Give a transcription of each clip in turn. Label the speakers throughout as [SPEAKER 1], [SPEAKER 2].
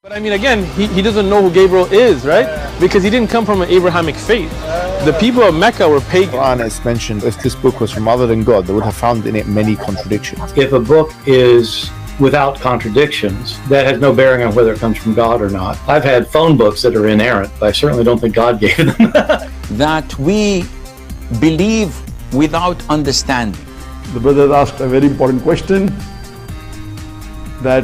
[SPEAKER 1] But I mean, again, he doesn't know who Gabriel is, right? Because he didn't come from an Abrahamic faith. The people of Mecca were pagan.
[SPEAKER 2] Quran is mentioned, if this book was from other than God, they would have found in it many contradictions.
[SPEAKER 3] If a book is without contradictions, that has no bearing on whether it comes from God or not. I've had phone books that are inerrant, but I certainly don't think God gave them.
[SPEAKER 4] That we believe without understanding.
[SPEAKER 5] The brother asked a very important question, that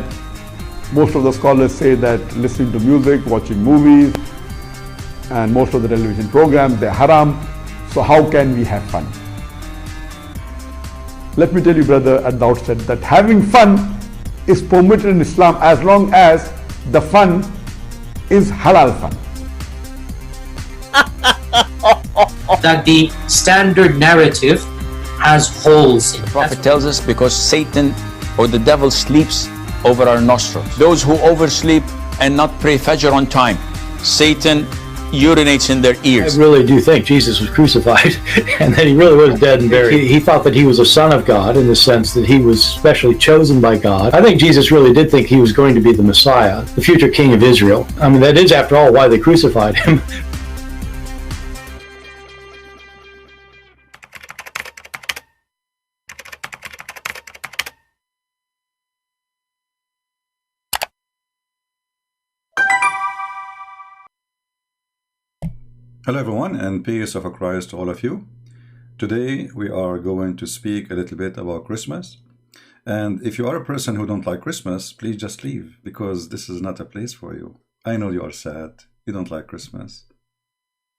[SPEAKER 5] most of the scholars say that listening to music, watching movies, and most of the television programs, they're haram. So how can we have fun? Let me tell you, brother, at the outset that having fun is permitted in Islam as long as the fun is halal fun.
[SPEAKER 6] That the standard narrative has holes in it.
[SPEAKER 4] The Prophet tells us because Satan or the devil sleeps over our nostrils. Those who oversleep and not pray Fajr on time, Satan urinates in their ears.
[SPEAKER 3] I really do think Jesus was crucified and that he really was dead and buried. He thought that he was a son of God in the sense that he was specially chosen by God. I think Jesus really did think he was going to be the Messiah, the future king of Israel. I mean, that is, after all, why they crucified him.
[SPEAKER 7] Hello everyone, and peace of Christ to all of you. Today we are going to speak a little bit about Christmas. And if you are a person who don't like Christmas, please just leave, because this is not a place for you. I know you are sad, you don't like Christmas.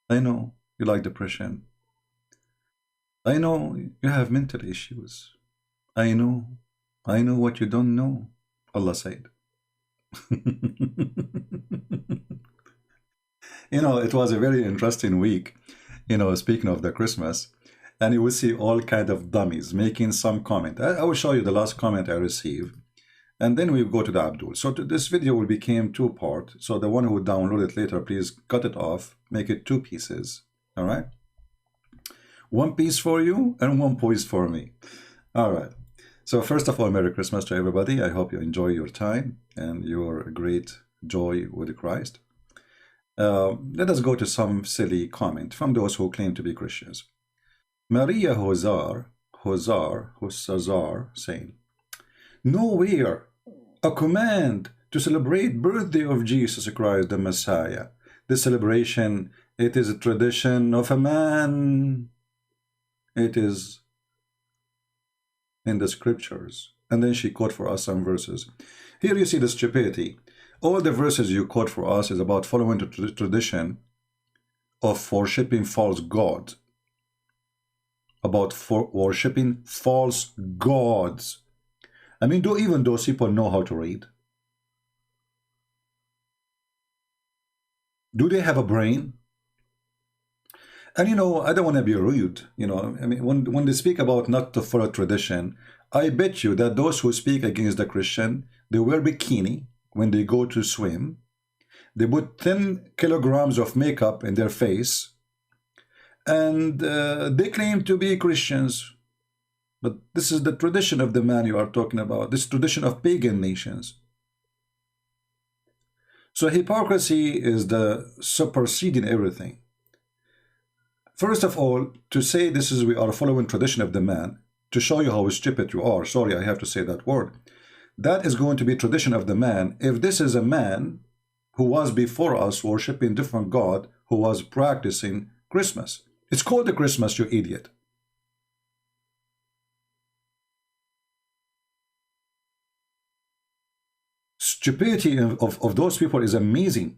[SPEAKER 7] I know you like depression. I know you have mental issues. I know what you don't know, Allah said. You know, it was a very interesting week, you know, speaking of the Christmas, and you will see all kind of dummies making some comment. I will show you the last comment I received, and then we go to the Abdul. So this video will become two-part. So the one who would download it later, please cut it off, make it two pieces, all right? One piece for you and one piece for me. All right. So first of all, Merry Christmas to everybody. I hope you enjoy your time and your great joy with Christ. Let us go to some silly comment from those who claim to be Christians. Maria Hozar saying, nowhere a command to celebrate birthday of Jesus Christ the Messiah. This celebration, it is a tradition of a man. It is in the scriptures. And then she quote for us some verses. Here you see the stupidity. All the verses you quote for us is about following the tradition of worshipping false gods. About worshipping false gods. I mean, do even those people know how to read? Do they have a brain? And you know, I don't want to be rude. You know, I mean, when they speak about not to follow tradition, I bet you that those who speak against the Christian, they wear bikini when they go to swim. They put 10 kilograms of makeup in their face, and they claim to be Christians. But this is the tradition of the man you are talking about, this tradition of pagan nations. So hypocrisy is the superseding everything. First of all, to say this is we are following tradition of the man, to show you how stupid you are, sorry I have to say that word, that is going to be tradition of the man. If this is a man who was before us worshiping different God, who was practicing Christmas. It's called the Christmas, you idiot. Stupidity of those people is amazing.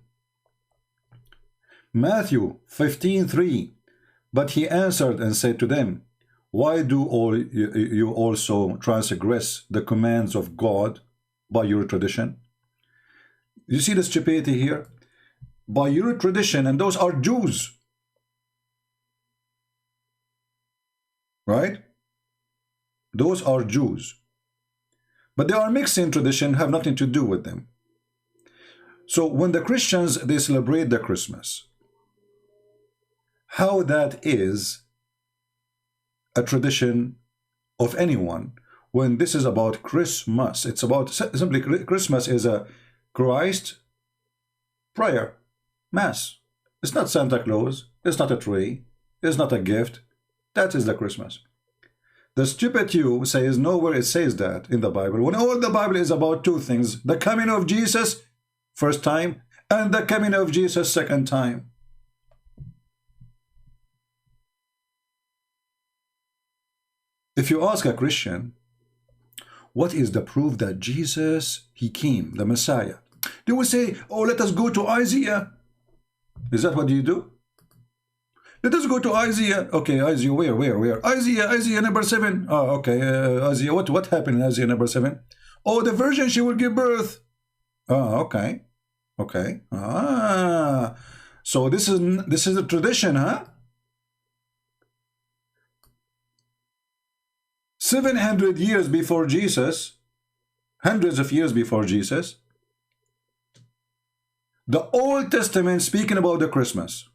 [SPEAKER 7] Matthew 15:3. But he answered and said to them, why do all you also transgress the commands of God by your tradition? You see the stupidity here? By your tradition, and those are Jews. Right? Those are Jews. But they are mixing tradition, have nothing to do with them. So when the Christians, they celebrate the Christmas, how that is a tradition of anyone when this is about Christmas. It's about simply Christmas is a Christ prayer, Mass. It's not Santa Claus. It's not a tree. It's not a gift. That is the Christmas. The stupid you says nowhere it says that in the Bible, when all the Bible is about two things: the coming of Jesus first time and the coming of Jesus second time. If you ask a Christian, what is the proof that Jesus, he came, the Messiah? They will say, oh, let us go to Isaiah. Is that what you do? Let us go to Isaiah. Okay, Isaiah, where? Isaiah number 7. Oh, okay, Isaiah, what happened in Isaiah number 7? Oh, the virgin, she will give birth. Oh, okay. Okay. Ah, so this is a tradition, huh? 700 years before Jesus, hundreds of years before Jesus, the Old Testament speaking about the Christmas.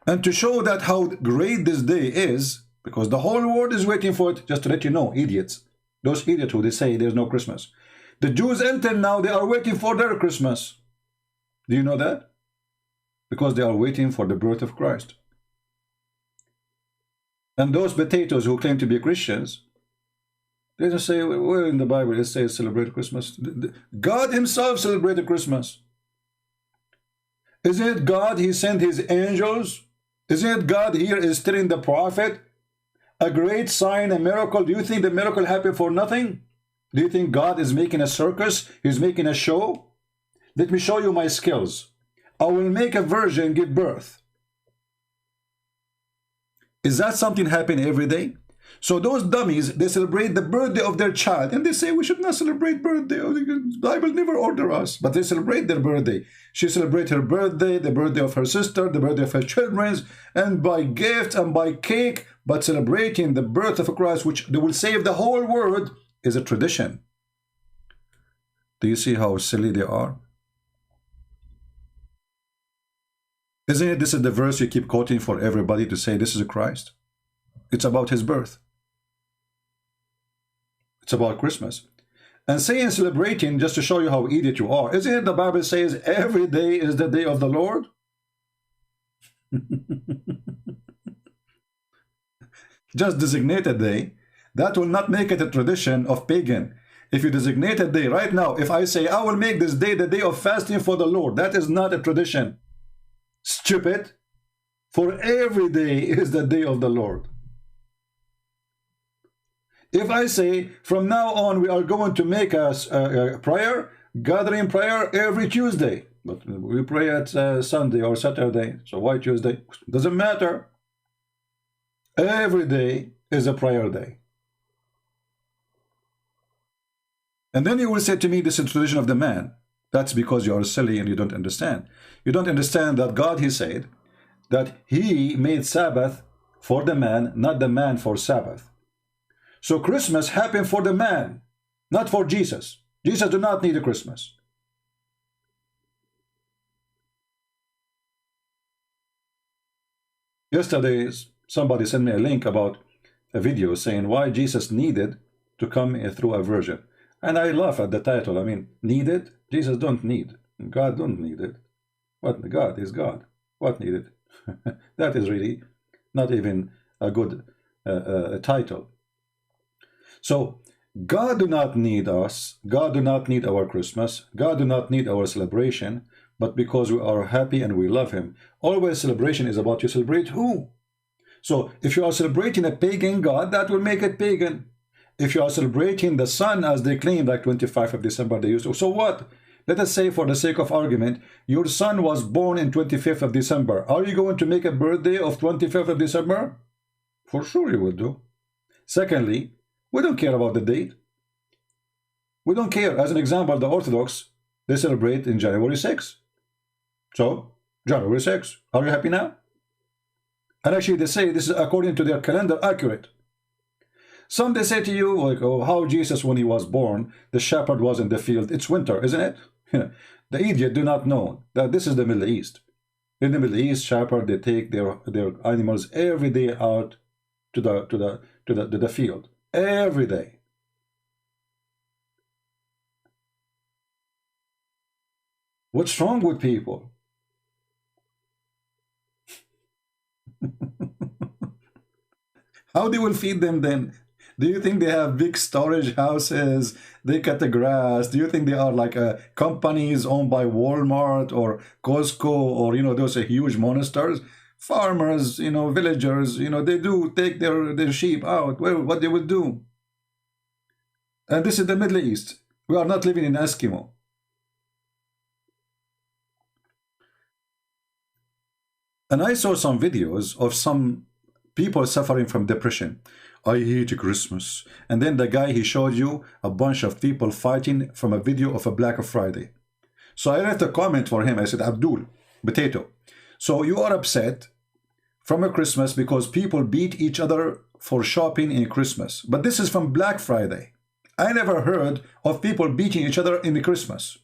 [SPEAKER 7] And to show that how great this day is, because the whole world is waiting for it, just to let you know, idiots, those idiots who they say there's no Christmas. The Jews until now, they are waiting for their Christmas. Do you know that? Because they are waiting for the birth of Christ. And those potatoes who claim to be Christians, they just say, where in the Bible it says celebrate Christmas? God himself celebrated Christmas. Isn't it God, he sent his angels? Isn't it God here is telling the prophet a great sign, a miracle? Do you think the miracle happened for nothing? Do you think God is making a circus? He's making a show? Let me show you my skills. I will make a virgin give birth. Is that something happening every day? So those dummies, they celebrate the birthday of their child, and they say we should not celebrate birthday. The Bible never order us, but they celebrate their birthday. She celebrates her birthday, the birthday of her sister, the birthday of her children, and by gift and by cake, but celebrating the birth of Christ, which they will save the whole world, is a tradition. Do you see how silly they are? Isn't it this is the verse you keep quoting for everybody to say this is Christ? It's about his birth. It's about Christmas. And saying celebrating just to show you how idiot you are. Isn't it the Bible says every day is the day of the Lord? Just designate a day. That will not make it a tradition of pagan. If you designate a day right now, if I say I will make this day the day of fasting for the Lord, that is not a tradition. Stupid. For every day is the day of the Lord. If I say from now on we are going to make a prayer, gathering prayer every Tuesday, but we pray at Sunday or Saturday, so why Tuesday? Doesn't matter. Every day is a prayer day. And then you will say to me, this is the tradition of the man. That's because you are silly and you don't understand. You don't understand that God, he said, that he made Sabbath for the man, not the man for Sabbath. So Christmas happened for the man, not for Jesus. Jesus do not need a Christmas. Yesterday, somebody sent me a link about a video saying why Jesus needed to come through a virgin. And I laugh at the title. I mean, needed? Jesus don't need. God don't need it. What? God is God. What needed? That is really not even a good title. So, God do not need us. God do not need our Christmas. God do not need our celebration. But because we are happy and we love him. Always celebration is about you celebrate who? So, if you are celebrating a pagan God, that will make it pagan. If you are celebrating the sun as they claim, like 25th of December they used to. So what? Let us say for the sake of argument, your son was born in 25th of December. Are you going to make a birthday of 25th of December? For sure you will do. Secondly, we don't care about the date. We don't care. As an example, the Orthodox, they celebrate in January 6th. So, January 6th. Are you happy now? And actually they say this is according to their calendar accurate. Some they say to you, like, oh, how Jesus, when he was born, the shepherd was in the field. It's winter, isn't it? The idiot do not know that this is the Middle East. In the Middle East, shepherd, they take their animals every day out to the field. Every day. What's wrong with people? How they will feed them then? Do you think they have big storage houses? They cut the grass? Do you think they are like companies owned by Walmart or Costco or, you know, those huge monsters? Farmers, you know, villagers, you know, they do take their sheep out. Well, what they would do? And this is the Middle East. We are not living in Eskimo. And I saw some videos of some people suffering from depression. I hate Christmas. And then the guy, he showed you a bunch of people fighting from a video of a Black Friday. So I left a comment for him. I said, Abdul, potato. So you are upset from a Christmas because people beat each other for shopping in Christmas. But this is from Black Friday. I never heard of people beating each other in Christmas.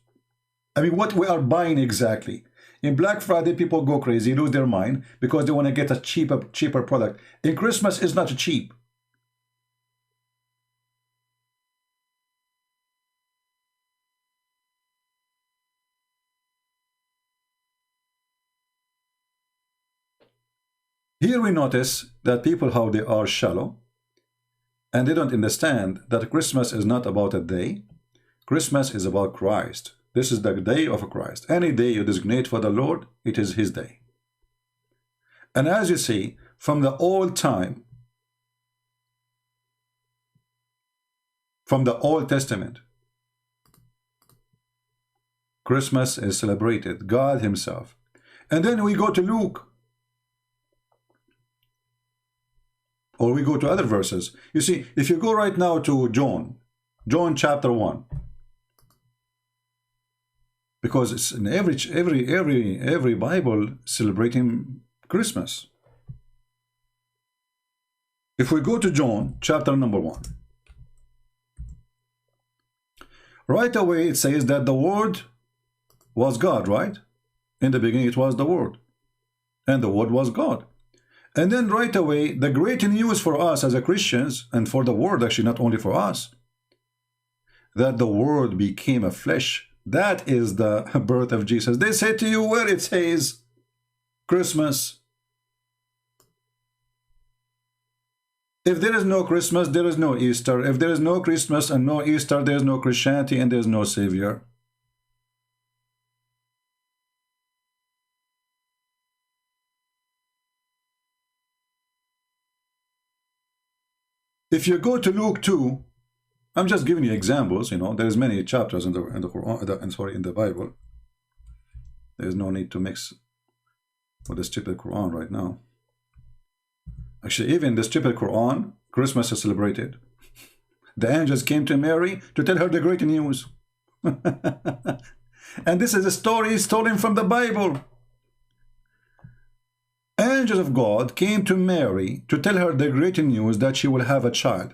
[SPEAKER 7] I mean, what we are buying exactly? In Black Friday, people go crazy, lose their mind because they want to get a cheaper product. In Christmas, it's not cheap. Here we notice that people, how they are shallow, and they don't understand that Christmas is not about a day. Christmas is about Christ. This is the day of Christ. Any day you designate for the Lord, it is his day. And as you see, from the old time, from the Old Testament, Christmas is celebrated, God himself. And then we go to Luke, or we go to other verses. You see, if you go right now to John chapter 1, because it's in every Bible celebrating Christmas. If we go to John chapter number 1, right away it says that the Word was God, right? In the beginning it was the Word, and the Word was God. And then right away, the great news for us as a Christians, and for the world, actually not only for us, that the Word became a flesh. That is the birth of Jesus. They say to you where it says Christmas. If there is no Christmas, there is no Easter. If there is no Christmas and no Easter, there is no Christianity and there is no Savior. If you go to Luke 2, I'm just giving you examples, you know, there's many chapters in the Quran, in the Bible. There's no need to mix with the stupid Quran right now. Actually, even the stupid Quran, Christmas is celebrated. The angels came to Mary to tell her the great news. And this is a story stolen from the Bible. Angels of God came to Mary to tell her the great news that she will have a child.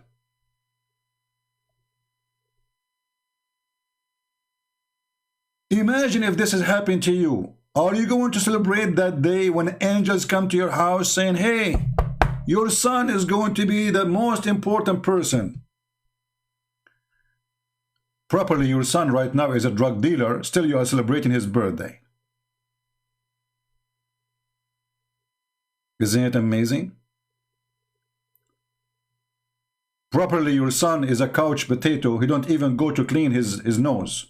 [SPEAKER 7] Imagine if this has happened to you. Are you going to celebrate that day when angels come to your house saying, hey, your son is going to be the most important person? Properly, your son right now is a drug dealer. Still, you are celebrating his birthday. Isn't it amazing? Properly, your son is a couch potato. He don't even go to clean his nose.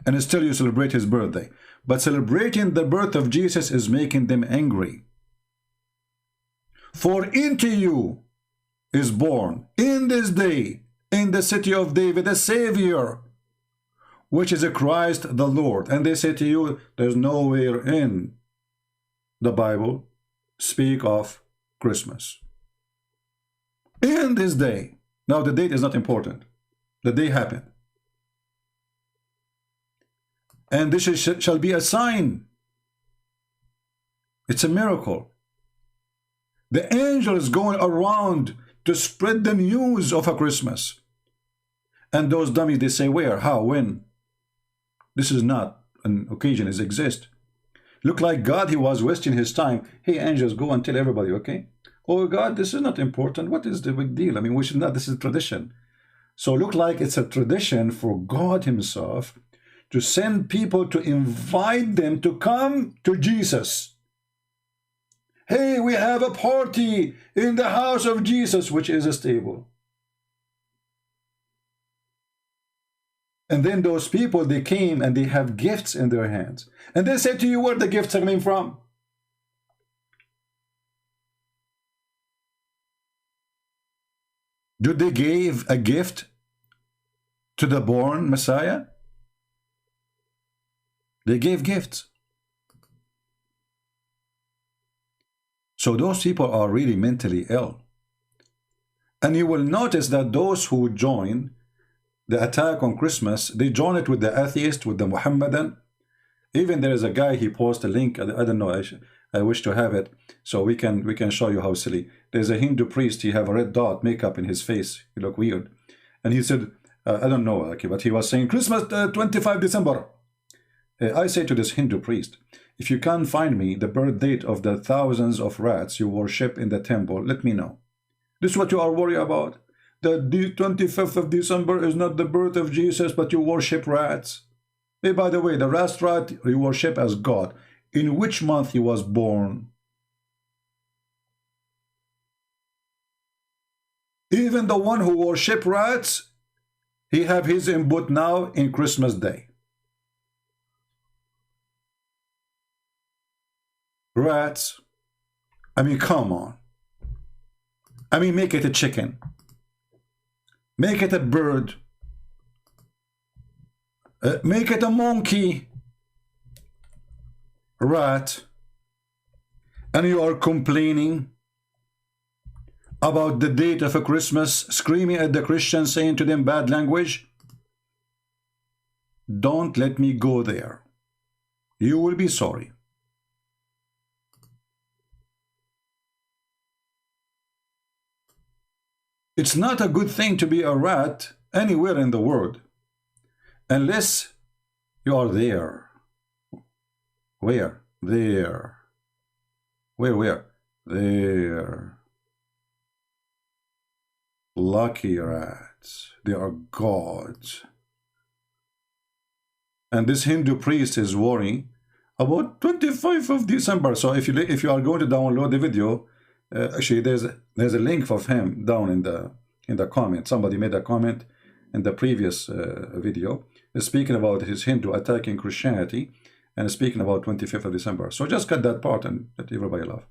[SPEAKER 7] And still you celebrate his birthday. But celebrating the birth of Jesus is making them angry. For into you is born in this day, in the city of David, a Savior, which is a Christ the Lord. And they say to you, there's nowhere in the Bible speak of Christmas. In this day. Now the date is not important. The day happened. And this shall be a sign. It's a miracle. The angel is going around to spread the news of a Christmas. And those dummies, they say, where, how, when? This is not an occasion, it exists. Look like God, he was wasting his time. Hey, angels, go and tell everybody, okay? Oh, God, this is not important. What is the big deal? I mean, we should not, this is tradition. So look like it's a tradition for God himself to send people to invite them to come to Jesus. Hey, we have a party in the house of Jesus, which is a stable. And then those people, they came and they have gifts in their hands. And they say to you, where the gifts are coming from? Did they give a gift to the born Messiah? They gave gifts. So those people are really mentally ill. And you will notice that those who join the attack on Christmas, they join it with the atheist, with the Muhammadan. Even there is a guy, he posted a link, I don't know, I wish to have it, so we can show you how silly. There's a Hindu priest, he have a red dot makeup in his face, he look weird. And he said, I don't know, okay, but he was saying, Christmas 25 December. I say to this Hindu priest, if you can't find me the birth date of the thousands of rats you worship in the temple, let me know. This is what you are worried about? The 25th of December is not the birth of Jesus, but you worship rats. Hey, by the way, the rat you worship as God. In which month he was born? Even the one who worship rats, he have his input now in Christmas Day. Rats. I mean, come on. I mean, make it a chicken. Make it a bird. Make it a monkey. Rat. And you are complaining about the date of a Christmas, screaming at the Christians, saying to them bad language. Don't let me go there. You will be sorry. It's not a good thing to be a rat anywhere in the world, unless you are there. Where? There. Where? There. Lucky rats. They are gods. And this Hindu priest is worrying about 25th of December. So if you are going to download the video, actually there's a link of him down in the comment. Somebody made a comment in the previous video speaking about his Hindu attacking Christianity and speaking about 25th of December. So just cut that part and let everybody laugh.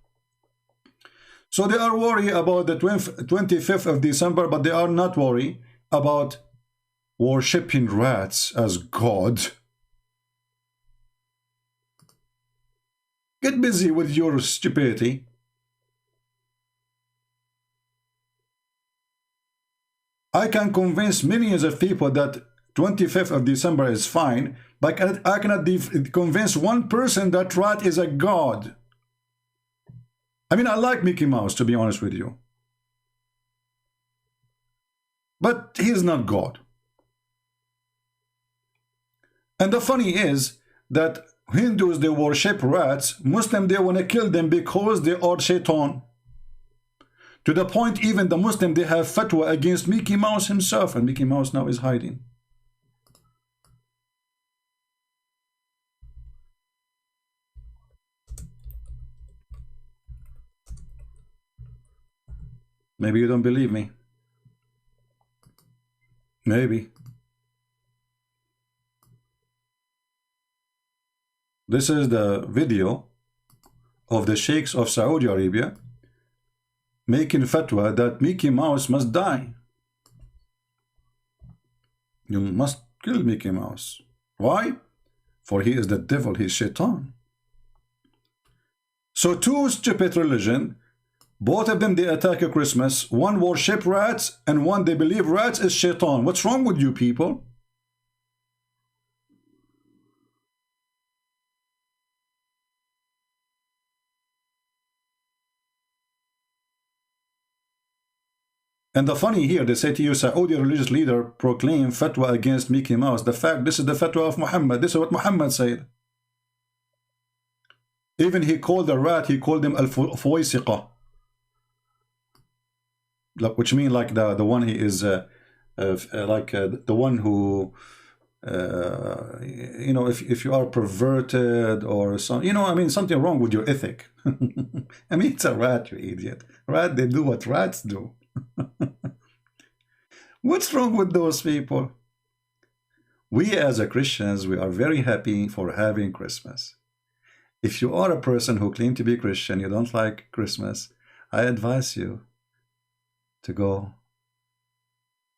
[SPEAKER 7] So they are worried about the 25th of December, but they are not worried about worshipping rats as God. Get busy with your stupidity. I can convince millions of people that 25th of December is fine, but I cannot convince one person that rat is a god. I mean, I like Mickey Mouse, to be honest with you. But he's not God. And the funny is that Hindus, they worship rats. Muslims, they want to kill them because they are shaitan. To the point, even the Muslim, they have fatwa against Mickey Mouse himself, and Mickey Mouse now is hiding. Maybe you don't believe me. Maybe. This is the video of the sheikhs of Saudi Arabia making fatwa that Mickey Mouse must die. You must kill Mickey Mouse. Why? For he is the devil, he is shaitan. So two stupid religion, both of them they attack at Christmas. One worship rats and one they believe rats is shaitan. What's wrong with you people? And the funny here, they say to you, Saudi religious leader proclaim fatwa against Mickey Mouse. The fact, this is the fatwa of Muhammad. This is what Muhammad said. Even he called the rat, he called him al-fuwaysiqa. Which means like the one he is, the one who you know, if you are perverted or some, you know, I mean, something wrong with your ethic. I mean, it's a rat, you idiot. Rat, they do what rats do. What's wrong with those people? We as a Christians, we are very happy for having Christmas. If you are a person who claims to be Christian, you don't like Christmas, I advise you to go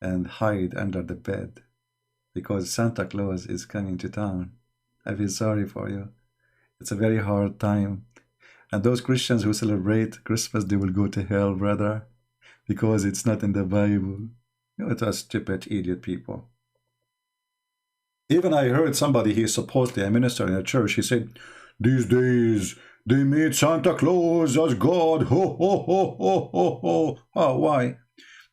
[SPEAKER 7] and hide under the bed, because Santa Claus is coming to town. I feel sorry for you. It's a very hard time. And those Christians who celebrate Christmas, they will go to hell, brother, because it's not in the Bible. You know, it's a stupid, idiot people. Even I heard somebody, he's supposedly a minister in a church, he said, these days, they made Santa Claus as God. Ho, ho, ho, ho, ho, ho. Oh, why?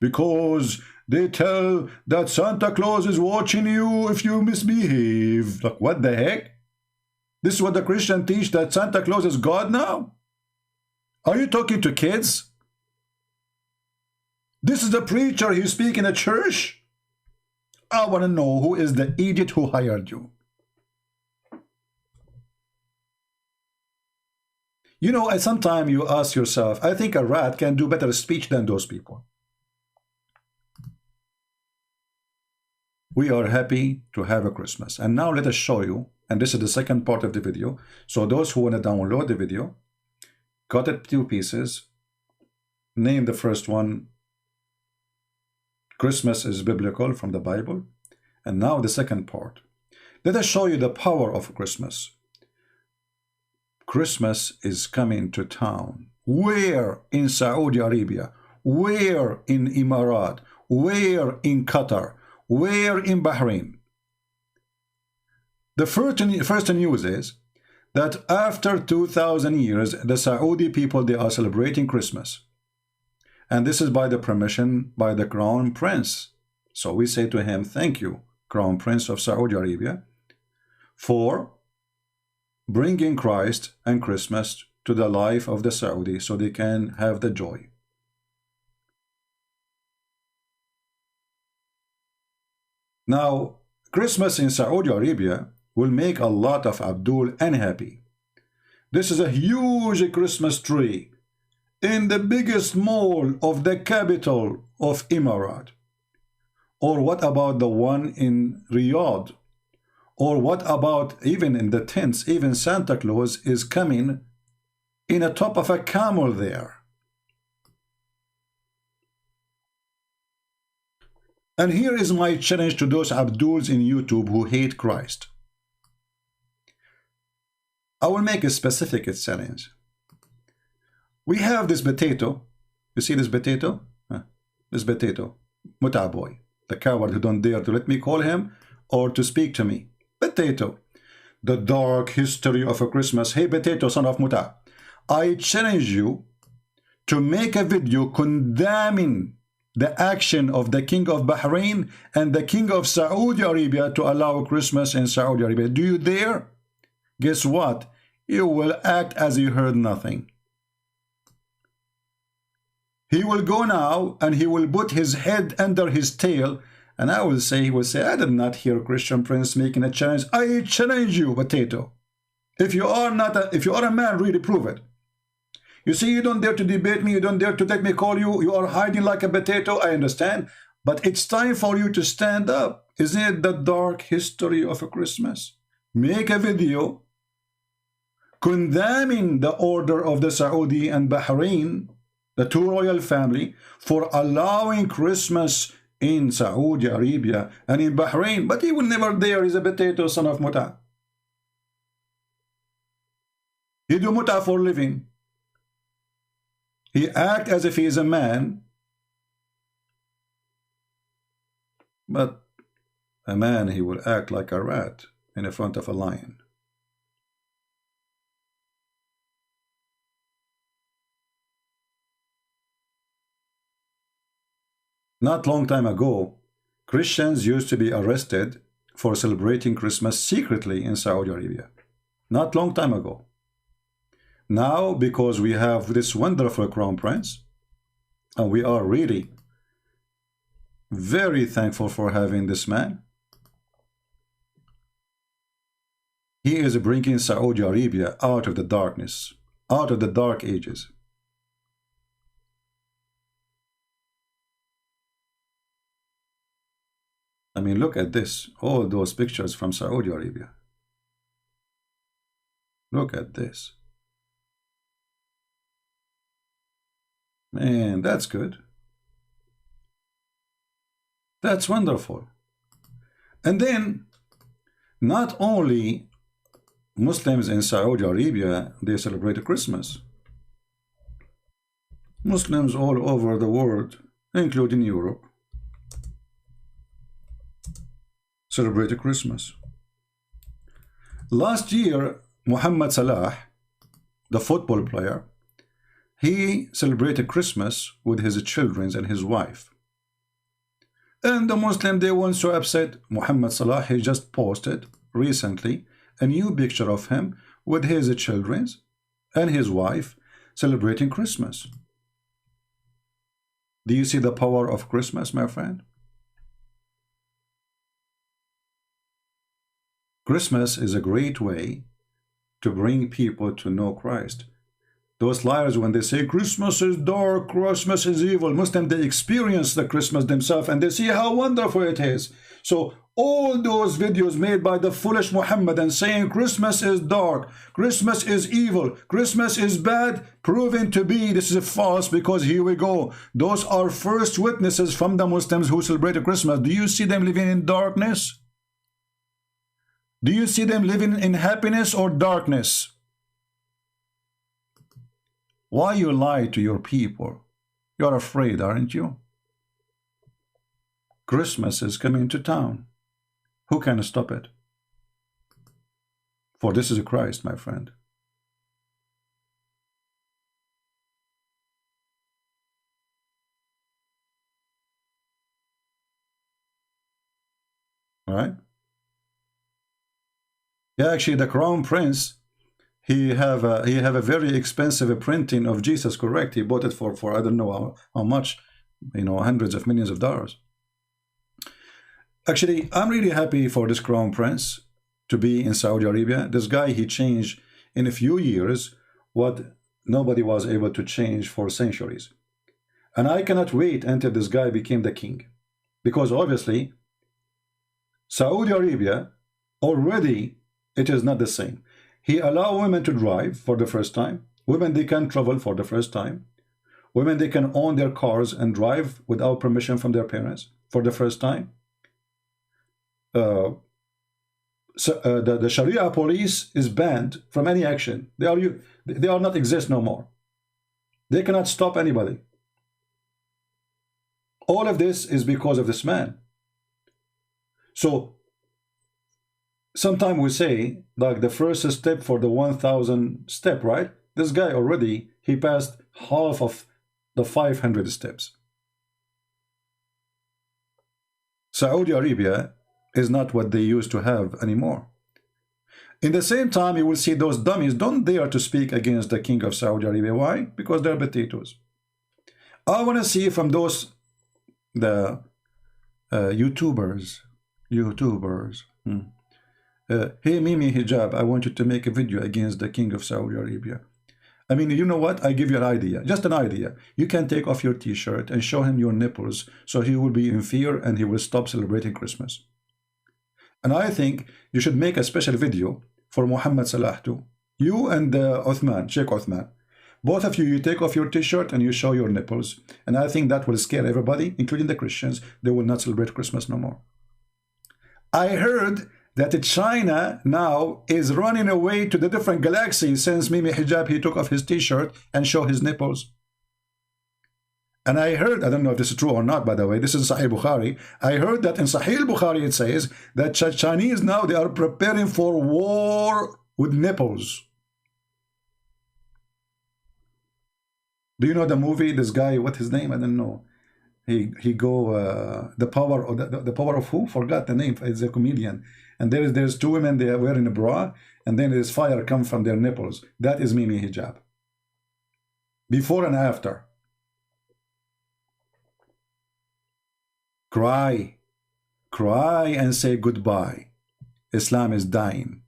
[SPEAKER 7] Because they tell that Santa Claus is watching you if you misbehave. Like, what the heck? This is what the Christian teach, that Santa Claus is God now? Are you talking to kids? This is the preacher, he's speaking at church? I want to know who is the idiot who hired you. You know, sometimes you ask yourself, I think a rat can do better speech than those people. We are happy to have a Christmas. And now let us show you, and this is the second part of the video. So those who want to download the video, cut it 2 pieces, name the first one, Christmas is biblical from the Bible. And now the second part. Let us show you the power of Christmas. Christmas is coming to town. Where in Saudi Arabia? Where in Emirat? Where in Qatar? Where in Bahrain? The first news is that after 2,000 years, the Saudi people, they are celebrating Christmas. And this is by the permission by the Crown Prince. So we say to him, thank you, Crown Prince of Saudi Arabia, for bringing Christ and Christmas to the life of the Saudi so they can have the joy. Now, Christmas in Saudi Arabia will make a lot of Abdul unhappy. This is a huge Christmas tree in the biggest mall of the capital of Emirat. Or what about the one in Riyadh? Or what about even in the tents, even Santa Claus is coming in the top of a camel there. And here is my challenge to those Abduls in YouTube who hate Christ. I will make a specific challenge. We have this potato. You see this potato? This potato. Muta boy. The coward who don't dare to let me call him or to speak to me. Potato. The dark history of a Christmas. Hey potato, son of Muta. I challenge you to make a video condemning the action of the King of Bahrain and the King of Saudi Arabia to allow Christmas in Saudi Arabia. Do you dare? Guess what? You will act as you heard nothing. He will go now and he will put his head under his tail, and I will say, he will say, I did not hear Christian Prince making a challenge. I challenge you, potato. If you are a man, really prove it. You see, you don't dare to debate me, you don't dare to let me call you, you are hiding like a potato, I understand. But it's time for you to stand up. Isn't it the dark history of a Christmas? Make a video condemning the order of the Saudi and Bahrain, the two royal family, for allowing Christmas in Saudi Arabia and in Bahrain. But he will never dare. He's a potato, son of Muta. He do Muta for living. He act as if he is a man, but a man, he will act like a rat in the front of a lion. Not long time ago, Christians used to be arrested for celebrating Christmas secretly in Saudi Arabia. Not long time ago. Now, because we have this wonderful Crown Prince, and we are really very thankful for having this man, He is bringing Saudi Arabia out of the darkness, out of the dark ages. I mean, look at this, all those pictures from Saudi Arabia. Look at this. Man, that's good. That's wonderful. And then, not only Muslims in Saudi Arabia, they celebrate Christmas. Muslims all over the world, including Europe, celebrate Christmas. Last year, Mohamed Salah, the football player, he celebrated Christmas with his children and his wife. And the Muslim, they weren't so upset. Mohamed Salah, he just posted recently a new picture of him with his children and his wife celebrating Christmas. Do you see the power of Christmas, my friend? Christmas is a great way to bring people to know Christ. Those liars, when they say Christmas is dark, Christmas is evil, Muslims, they experience the Christmas themselves and they see how wonderful it is. So all those videos made by the foolish Muhammad saying Christmas is dark, Christmas is evil, Christmas is bad, proven to be this is false, because here we go. Those are first witnesses from the Muslims who celebrate Christmas. Do you see them living in darkness? Do you see them living in happiness or darkness? Why you lie to your people? You're afraid, aren't you? Christmas is coming to town. Who can stop it? For this is Christ, my friend. All right? Yeah, actually, the Crown Prince, he have a very expensive printing of Jesus, correct? He bought it for I don't know how much, you know, hundreds of millions of dollars. Actually, I'm really happy for this Crown Prince to be in Saudi Arabia. This guy, he changed in a few years what nobody was able to change for centuries. And I cannot wait until this guy became the king. Because obviously, Saudi Arabia already, it is not the same. He allowed women to drive for the first time. Women, they can travel for the first time. Women, they can own their cars and drive without permission from their parents for the first time. The Sharia police is banned from any action. They are not exist no more. They cannot stop anybody. All of this is because of this man. So sometimes we say like the first step for the 1,000 step, right? This guy already, he passed half of the 500 steps. Saudi Arabia is not what they used to have anymore. In the same time, you will see those dummies don't dare to speak against the king of Saudi Arabia. Why? Because they're potatoes. I want to see from those the YouTubers. Hey Mimi Hijab, I want you to make a video against the king of Saudi Arabia. I mean, you know what? I give you an idea, just an idea. You can take off your t-shirt and show him your nipples, so he will be in fear and he will stop celebrating Christmas. And I think you should make a special video for Mohammed Salah too. You and Uthman, Sheikh Uthman. Both of you, you take off your t-shirt and you show your nipples. And I think that will scare everybody, including the Christians. They will not celebrate Christmas no more. I heard that China now is running away to the different galaxies since Mimi Hijab, he took off his t-shirt and showed his nipples. And I heard, I don't know if this is true or not, by the way, this is Sahih Bukhari. I heard that in Sahih Bukhari it says that Chinese now, they are preparing for war with nipples. Do you know the movie, this guy, what's his name? I don't know. He go, the power of who? Forgot the name. It's a comedian. And there's two women, they are wearing a bra, and then there's fire come from their nipples. That is Mimi Hijab. Before and after. Cry. Cry and say goodbye. Islam is dying.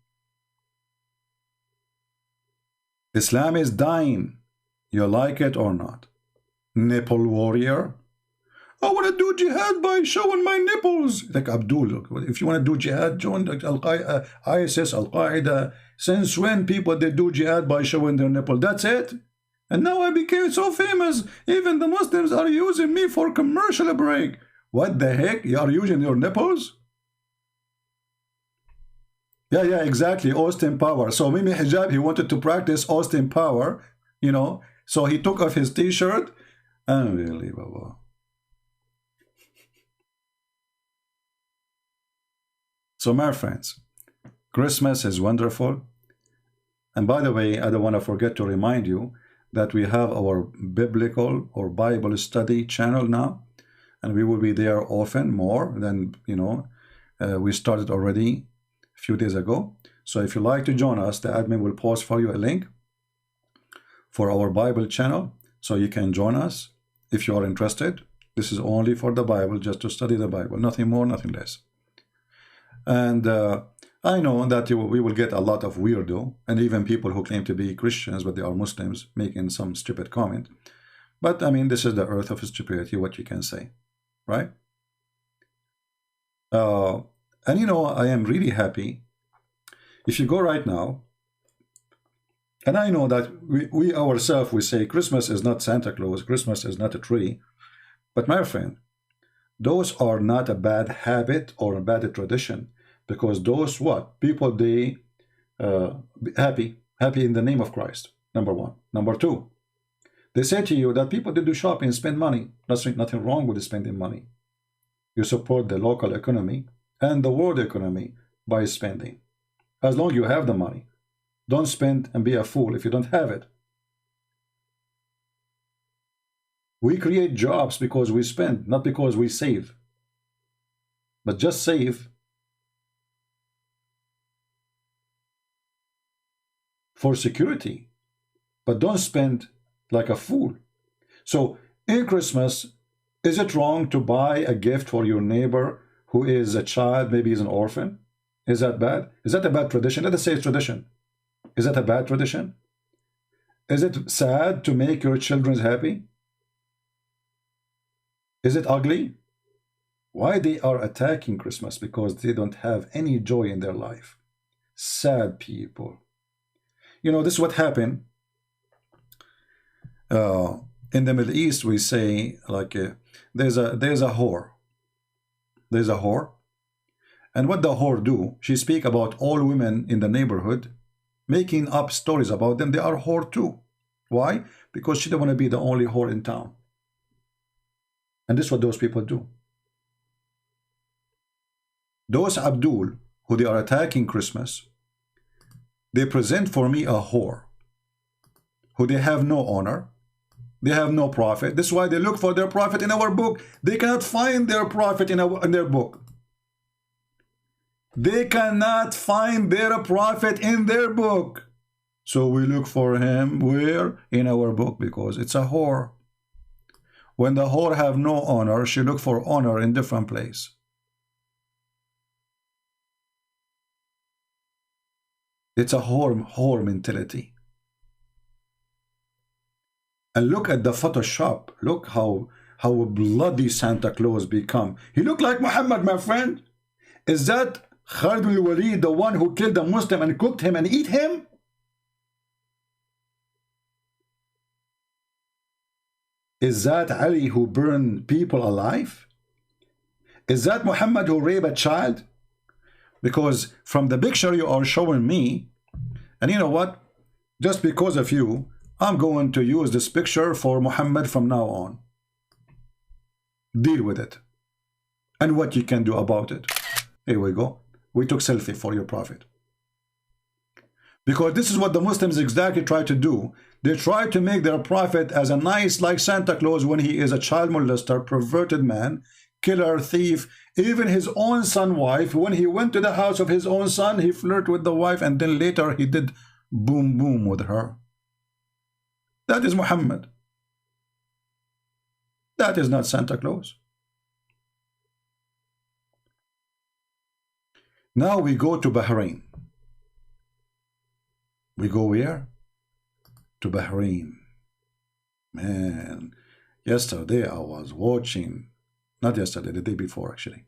[SPEAKER 7] Islam is dying. You like it or not? Nipple warrior. I want to do jihad by showing my nipples. Like Abdul, if you want to do jihad, join ISIS, Al-Qaeda. Since when people they do jihad by showing their nipple? That's it. And now I became so famous. Even the Muslims are using me for commercial break. What the heck? You are using your nipples? Yeah, exactly. Austin Power. So Mimi Hijab, he wanted to practice Austin Power, you know. So he took off his t-shirt. Unbelievable. So my friends, Christmas is wonderful. And by the way, I don't want to forget to remind you that we have our biblical or Bible study channel now. And we will be there often, more than, you know, we started already a few days ago. So if you like to join us, the admin will post for you a link for our Bible channel. So you can join us if you are interested. This is only for the Bible, just to study the Bible. Nothing more, nothing less. And I know that we will get a lot of weirdo, and even people who claim to be Christians, but they are Muslims, making some stupid comment. But I mean, this is the earth of stupidity, what you can say, right? And you know, I am really happy. If you go right now, and I know that we ourselves, we say Christmas is not Santa Claus, Christmas is not a tree. But my friend, those are not a bad habit or a bad tradition, because those what? People, they happy in the name of Christ, number one. Number two, they say to you that people, they do shopping and spend money. Nothing wrong with spending money. You support the local economy and the world economy by spending. As long as you have the money. Don't spend and be a fool if you don't have it. We create jobs because we spend, not because we save. But just save for security. But don't spend like a fool. So in Christmas, is it wrong to buy a gift for your neighbor who is a child, maybe he's an orphan? Is that bad? Is that a bad tradition? Let us say it's tradition. Is that a bad tradition? Is it sad to make your children happy? Is it ugly? Why they are attacking Christmas? Because they don't have any joy in their life. Sad people. You know, this is what happened. In the Middle East, we say, like, there's a whore. There's a whore. And what the whore do, she speak about all women in the neighborhood, making up stories about them. They are whore too. Why? Because she don't want to be the only whore in town. And this is what those people do. Those Abdul, who they are attacking Christmas, they present for me a whore, who they have no honor, they have no prophet. This is why they look for their prophet in our book. They cannot find their prophet in their book. They cannot find their prophet in their book. So we look for him where? In our book, because it's a whore. When the whore have no honor, she look for honor in different place. It's a whore mentality. And look at the Photoshop. Look how bloody Santa Claus become. He look like Muhammad, my friend. Is that Khalid al-Walid, the one who killed a Muslim and cooked him and eat him? Is that Ali who burned people alive? Is that Muhammad who raped a child? Because from the picture you are showing me, and you know what? Just because of you, I'm going to use this picture for Muhammad from now on. Deal with it. And what you can do about it. Here we go. We took selfie for your prophet. Because this is what the Muslims exactly try to do. They try to make their prophet as a nice, like Santa Claus, when he is a child molester, perverted man, killer, thief. Even his own son wife, when he went to the house of his own son, he flirted with the wife, and then later he did boom boom with her. That is Muhammad. That is not Santa Claus. Now we go to Bahrain. We go where? to Bahrain. Man, yesterday I was watching, not yesterday, the day before actually,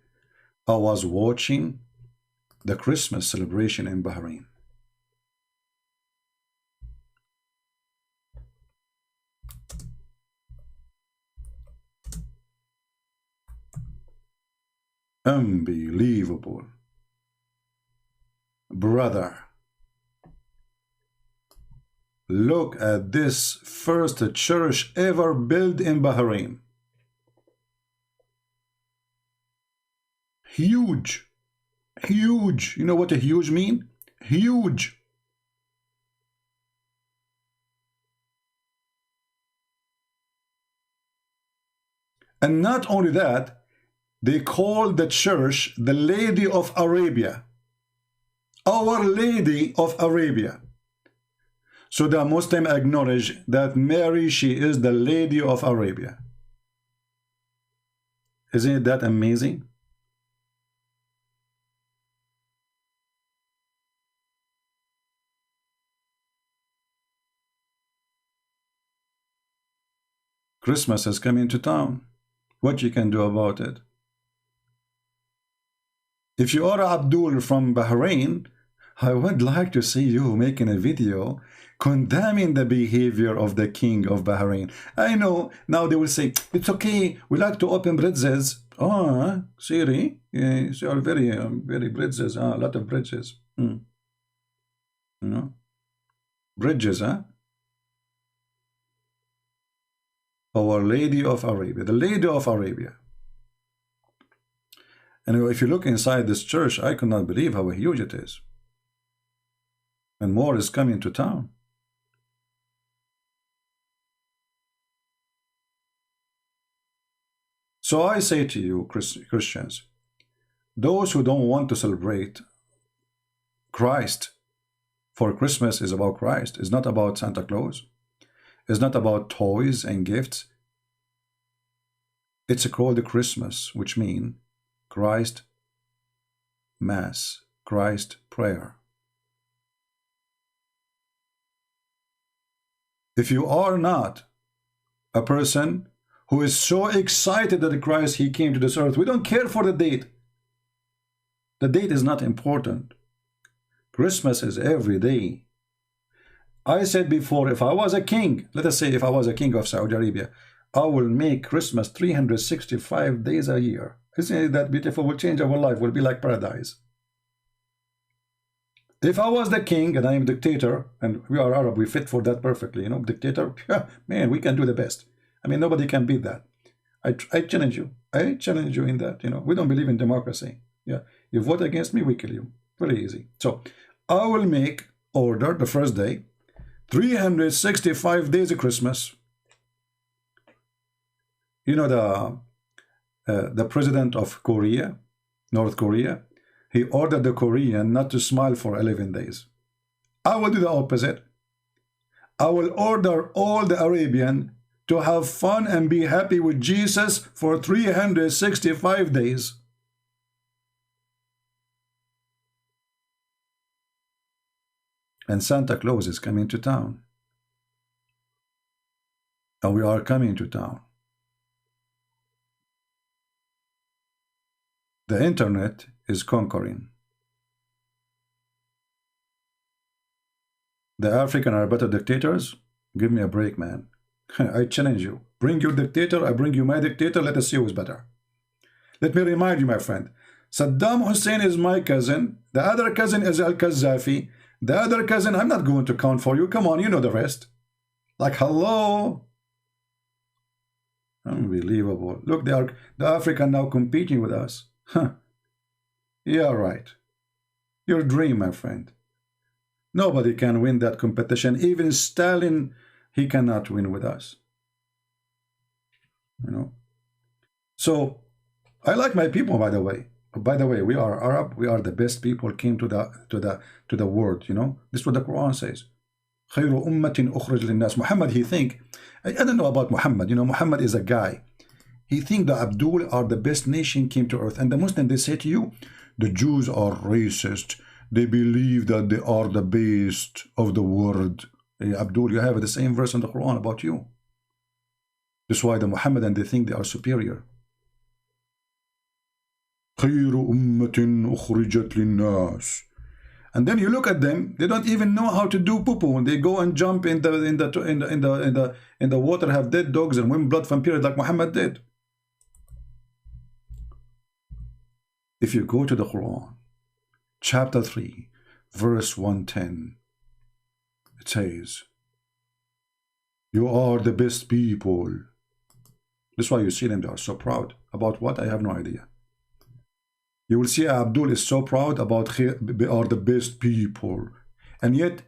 [SPEAKER 7] I was watching the Christmas celebration in Bahrain. Unbelievable. Brother, look at this first church ever built in Bahrain. Huge. Huge. You know what a huge mean? Huge. And not only that, they call the church the Lady of Arabia. Our Lady of Arabia. So the Muslim acknowledge that Mary, she is the Lady of Arabia. Isn't that amazing? Christmas is coming to town. What you can do about it? If you are Abdul from Bahrain, I would like to see you making a video condemning the behavior of the king of Bahrain. I know now they will say, it's okay, we like to open bridges. Oh, Siri, yes, you are very, very bridges, a lot of bridges. You know, bridges, huh? Our Lady of Arabia, the Lady of Arabia. And if you look inside this church, I cannot believe how huge it is. And more is coming to town. So I say to you, Christians, those who don't want to celebrate Christ, for Christmas is about Christ, it's not about Santa Claus, it's not about toys and gifts. It's called Christmas, which means Christ Mass, Christ prayer. If you are not a person who is so excited that Christ, he came to this earth, we don't care for the date. The date is not important. Christmas is every day. I said before, if I was a king, let us say if I was a king of Saudi Arabia, I will make Christmas 365 days a year. Isn't that beautiful? Will change our life, will be like paradise. If I was the king and I am dictator, and we are Arab, we fit for that perfectly, you know, dictator, man, we can do the best. I mean, nobody can beat that. I challenge you. I challenge you in that, you know. We don't believe in democracy. Yeah, you vote against me, we kill you. Very easy. So I will make order the first day, 365 days of Christmas. You know, the president of Korea, North Korea, he ordered the Korean not to smile for 11 days. I will do the opposite. I will order all the Arabian to have fun and be happy with Jesus for 365 days. And Santa Claus is coming to town. And we are coming to town. The internet is conquering. The African are better dictators? Give me a break, man. I challenge you. Bring your dictator, I bring you my dictator, let us see who's better. Let me remind you, my friend, Saddam Hussein is my cousin, the other cousin is Al-Qaddafi, the other cousin, I'm not going to count for you, come on, you know the rest. Like, hello? Unbelievable. Look, the African now competing with us. Huh. Yeah, right. Your dream, my friend. Nobody can win that competition. Even Stalin, he cannot win with us. You know. So I like my people, by the way. By the way, we are Arab. We are the best people came to the world. You know. This is what the Quran says. خير أمة أخرج للناس. Muhammad, he think. I don't know about Muhammad. You know, Muhammad is a guy. He think the Abdul are the best nation came to earth. And the Muslims, they say to you, the Jews are racist. They believe that they are the best of the world. Hey, Abdul, you have the same verse in the Quran about you. That's why the Muhammadan, they think they are superior. خير أمة أخرجت للناس. And then you look at them, they don't even know how to do poo-poo. They go and jump in the water, have dead dogs and win blood from periods like Muhammad did. If you go to the Quran, chapter 3, verse 110, it says, you are the best people. That's why you see them, they are so proud. About what? I have no idea. You will see Abdul is so proud about we are the best people. And yet,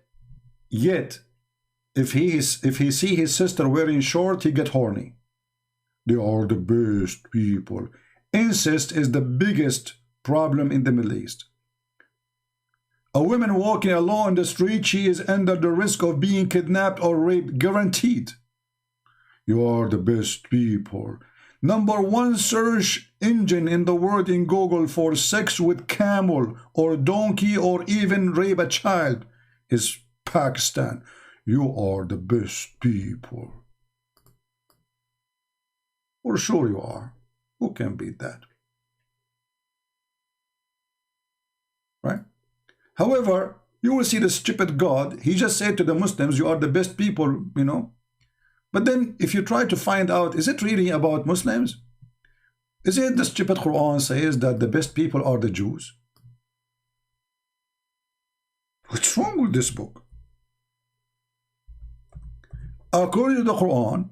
[SPEAKER 7] if he see his sister wearing short, he get horny. They are the best people. Incest is the biggest problem in the Middle East. A woman walking alone in the street, she is under the risk of being kidnapped or raped, guaranteed. You are the best people. Number one search engine in the world in Google for sex with camel or donkey or even rape a child is Pakistan. You are the best people. For sure you are. Who can beat that? Right? However, you will see the stupid God. He just said to the Muslims, you are the best people, you know. But then if you try to find out, is it really about Muslims? Is it the stupid Quran says that the best people are the Jews? What's wrong with this book? According to the Quran,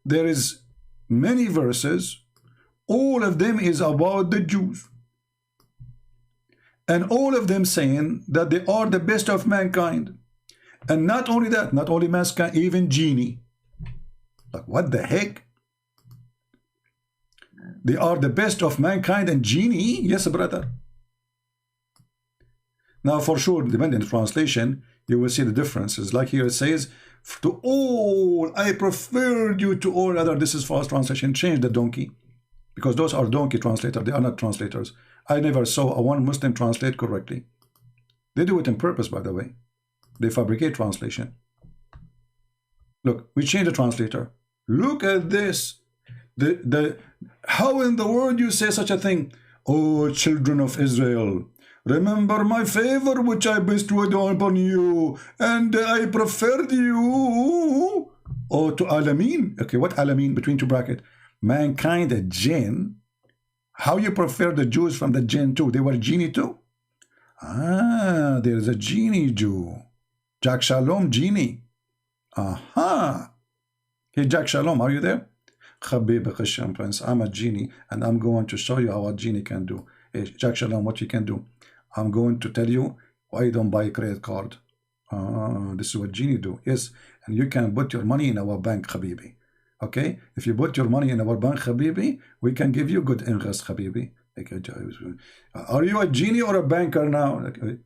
[SPEAKER 7] there is many verses, all of them is about the Jews. And all of them saying that they are the best of mankind. And not only that, not only mankind, even genie. Like, what the heck? They are the best of mankind and genie? Yes, brother. Now, for sure, depending on the translation, you will see the differences. Like here it says, to all, I preferred you to all other. This is false translation. Change the donkey. Because those are donkey translators. They are not translators. I never saw a one Muslim translate correctly. They do it on purpose, by the way. They fabricate translation. Look, we change the translator. Look at this. How in the world you say such a thing? Oh, children of Israel, remember my favor which I bestowed upon you, and I preferred you. Oh, to Alameen. Okay, what Alameen? Between two brackets. Mankind, a jinn. How you prefer the Jews from the jinn too? They were genie too? Ah, there's a genie Jew. Jack Shalom, genie. Aha. Hey, Jack Shalom, are you there? Khabib Khasham Prince, I'm a genie, and I'm going to show you how a genie can do. Hey, Jack Shalom, what you can do? I'm going to tell you why you don't buy a credit card. This is what genie do. Yes, and you can put your money in our bank, Habibi. Okay? If you put your money in our bank, Habibi, we can give you good interest, Habibi. Are you a genie or a banker now?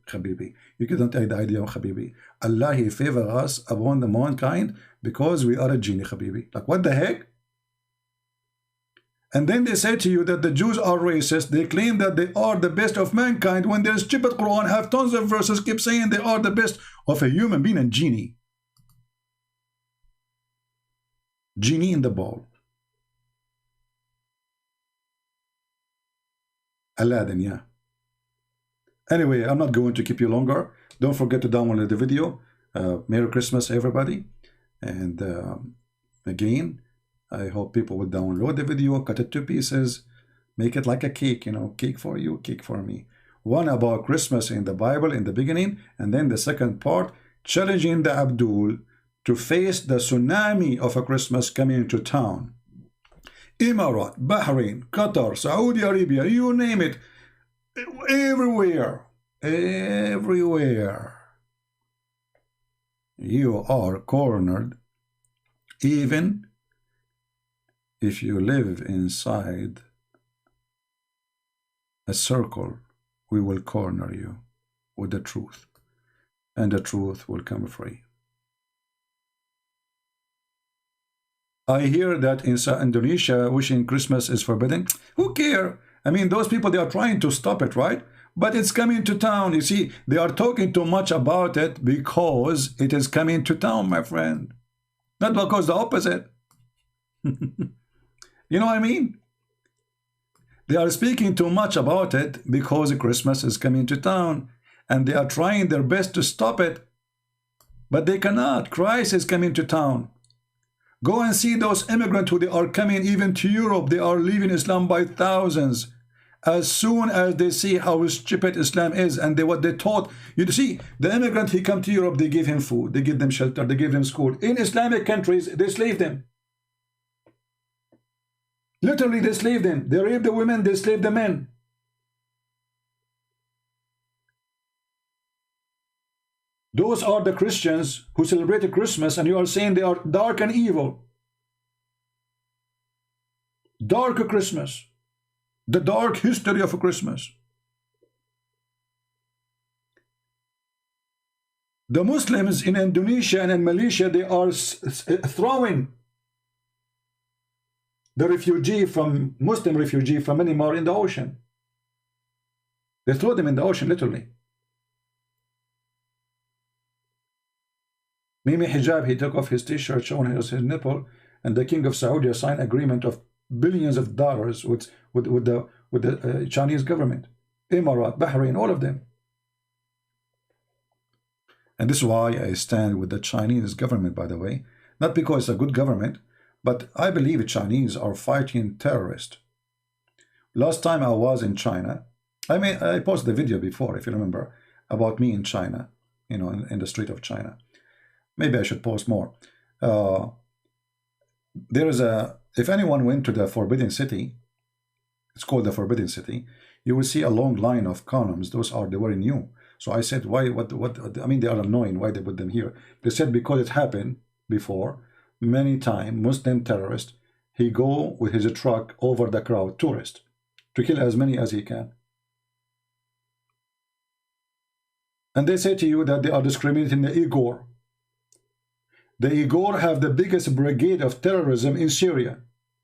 [SPEAKER 7] Habibi, you couldn't take the idea of Habibi. Allah, He favor us upon the mankind because we are a genie, Habibi. Like, what the heck? And then they say to you that the Jews are racist. They claim that they are the best of mankind when their stupid Quran have tons of verses keep saying they are the best of a human being and genie. Genie in the ball. Aladdin, yeah. Anyway, I'm not going to keep you longer. Don't forget to download the video. Merry Christmas, everybody. And again, I hope people will download the video, cut it to pieces, make it like a cake, you know, cake for you, cake for me. One about Christmas in the Bible in the beginning, and then the second part, challenging the Abdul to face the tsunami of a Christmas coming into town. Emirat, Bahrain, Qatar, Saudi Arabia, you name it, everywhere, everywhere. You are cornered, even if you live inside a circle, we will corner you with the truth, and the truth will come free. I hear that in Indonesia, wishing Christmas is forbidden. Who care? I mean, those people, they are trying to stop it, right? but it's coming to town. You see, they are talking too much about it because it is coming to town, my friend. Not because the opposite. You know what I mean? They are speaking too much about it because Christmas is coming to town, and they are trying their best to stop it, but they cannot. Christ is coming to town. Go and see those immigrants who they are coming even to Europe. They are leaving Islam by thousands. As soon as they see how stupid Islam is and what they taught. You see, the immigrant, he come to Europe, they give him food, they give them shelter, they give them school. In Islamic countries, they slave them. Literally, they slave them. They rape the women, they slave the men. Those are the Christians who celebrate Christmas, and you are saying they are dark and evil. Dark Christmas. The dark history of Christmas. The Muslims in Indonesia and in Malaysia, they are throwing the Muslim refugee from Myanmar in the ocean. They throw them in the ocean, literally. Mimi Hijab, he took off his t-shirt showing his nipple, and the king of Saudi signed agreement of billions of dollars with the Chinese government, Emirat, Bahrain, all of them. And this is why I stand with the Chinese government, by the way, not because it's a good government, but I believe the Chinese are fighting terrorists. Last time I was in China, I posted a video before, if you remember, about me in China, you know, in the street of China. Maybe I should post more. There is if anyone went to the Forbidden City, it's called the Forbidden City, you will see a long line of columns. They were new. So I said, why, I mean, they are annoying. Why they put them here? They said, because it happened before, many times, Muslim terrorist, he go with his truck over the crowd, tourist, to kill as many as he can. And they say to you that they are discriminating the Uyghur. The Uyghur have the biggest brigade of terrorism in Syria.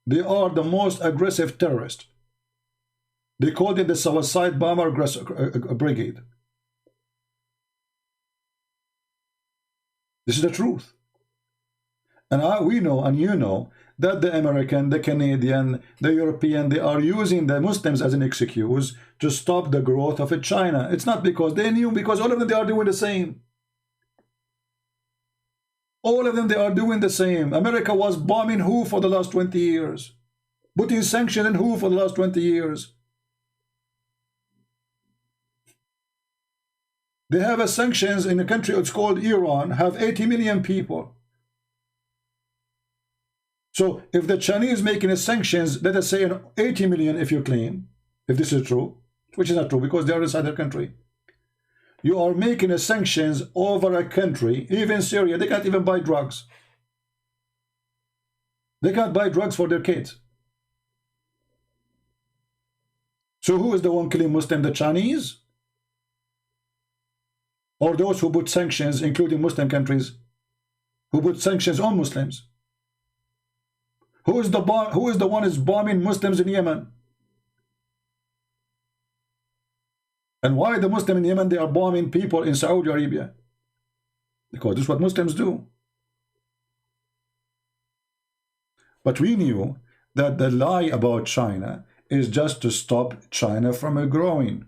[SPEAKER 7] They are the most aggressive terrorists. They called it the suicide bomber brigade. This is the truth. And we know, and you know, that the American, the Canadian, the European, they are using the Muslims as an excuse to stop the growth of China. It's not because they knew, because all of them, they are doing the same. All of them, they are doing the same. America was bombing who for the last 20 years? Putting sanctions in who for the last 20 years? They have a sanctions in a country, it's called Iran, have 80 million people. So if the Chinese making a sanctions, let us say 80 million, if you claim, if this is true, which is not true because they are inside their country. You are making a sanctions over a country, even Syria, they can't even buy drugs. They can't buy drugs for their kids. So who is the one killing Muslim, the Chinese? Or those who put sanctions, including Muslim countries, who put sanctions on Muslims? Who is the one who is bombing Muslims in Yemen? And why the Muslim in Yemen, they are bombing people in Saudi Arabia? Because this is what Muslims do. But we knew that the lie about China is just to stop China from growing.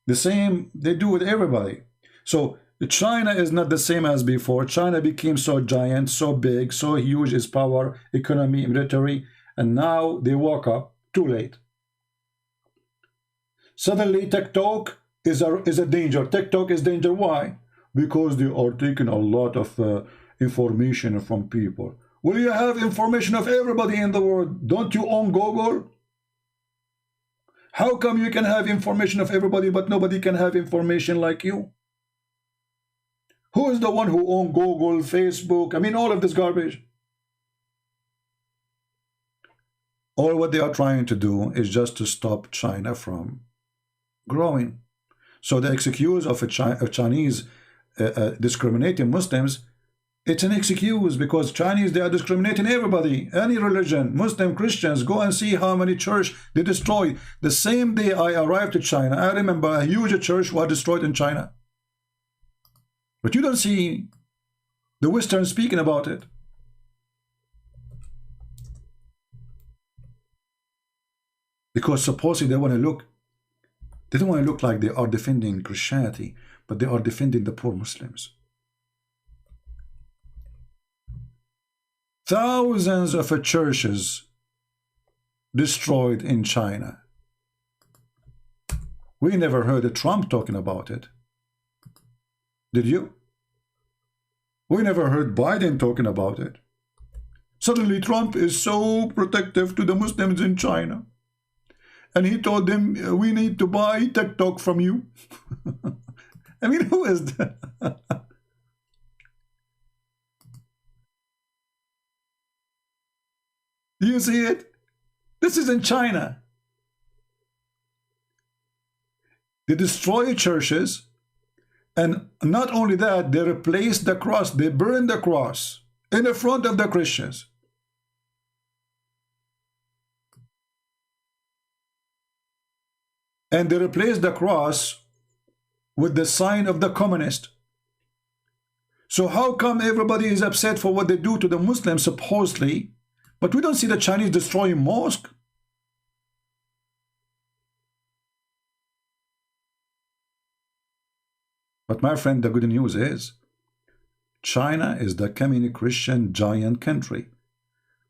[SPEAKER 7] The same they do with everybody. So China is not the same as before. China became so giant, so big, so huge, its power, economy, military, and now they woke up too late. Suddenly TikTok is a danger. TikTok is danger. Why? Because they are taking a lot of information from people. Will you have information of everybody in the world? Don't you own Google? How come you can have information of everybody but nobody can have information like you? Who is the one who owns Google, Facebook? I mean, all of this garbage. All what they are trying to do is just to stop China from growing. So the excuse of Chinese discriminating Muslims, It's an excuse because Chinese, they are discriminating everybody, any religion, Muslim, Christians. Go and see how many church they destroyed. The same day I arrived to China, I remember a huge church was destroyed in China. But you don't see the Western speaking about it. Because supposedly they want to look, they don't want to look like they are defending Christianity, but they are defending the poor Muslims. Thousands of churches destroyed in China. We never heard Trump talking about it. Did you? We never heard Biden talking about it. Suddenly Trump is so protective to the Muslims in China. And he told them, we need to buy TikTok from you. I mean, who is that? You see it? This is in China. They destroy churches, and not only that, they replace the cross, they burn the cross in the front of the Christians. And they replace the cross with the sign of the communist. So how come everybody is upset for what they do to the Muslims supposedly, but we don't see the Chinese destroying mosques? But my friend, the good news is China is the communist Christian giant country.